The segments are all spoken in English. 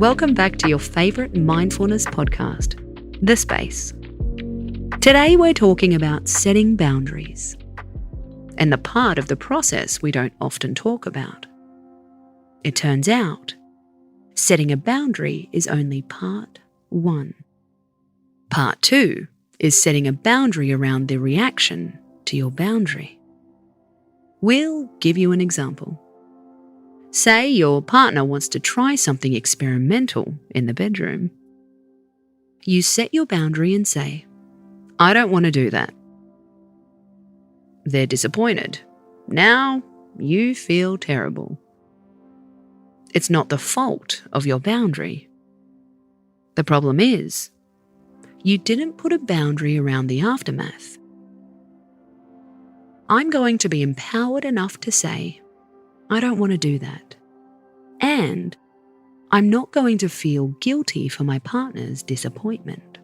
Welcome back to your favourite mindfulness podcast, The Space. Today we're talking about setting boundaries and the part of the process we don't often talk about. It turns out, setting a boundary is only part 1. Part 2 is setting a boundary around the reaction to your boundary. We'll give you an example. Say your partner wants to try something experimental in the bedroom. You set your boundary and say, "I don't want to do that." They're disappointed. Now you feel terrible. It's not the fault of your boundary. The problem is, you didn't put a boundary around the aftermath. I'm going to be empowered enough to say, I don't want to do that. And I'm not going to feel guilty for my partner's disappointment.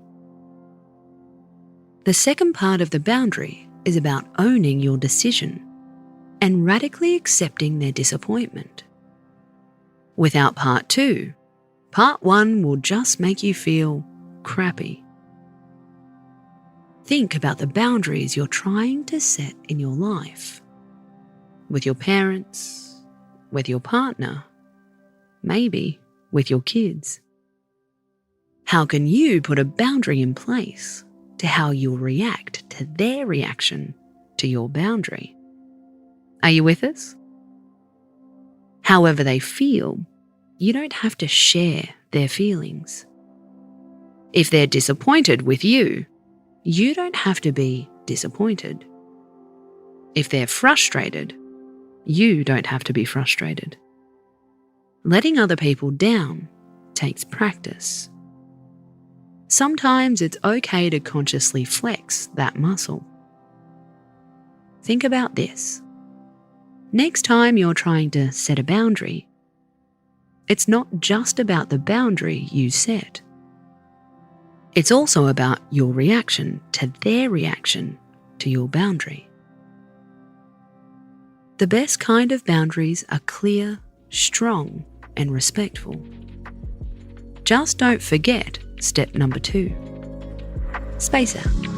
The second part of the boundary is about owning your decision and radically accepting their disappointment. Without part 2, part 1 will just make you feel crappy. Think about the boundaries you're trying to set in your life. With your parents, with your partner, maybe with your kids. How can you put a boundary in place to how you'll react to their reaction to your boundary? Are you with us? However they feel, you don't have to share their feelings. If they're disappointed with you, you don't have to be disappointed. If they're frustrated, you don't have to be frustrated. Letting other people down takes practice. Sometimes it's okay to consciously flex that muscle. Think about this. Next time you're trying to set a boundary, it's not just about the boundary you set. It's also about your reaction to their reaction to your boundary. The best kind of boundaries are clear, strong, and respectful. Just don't forget step number 2. Space out.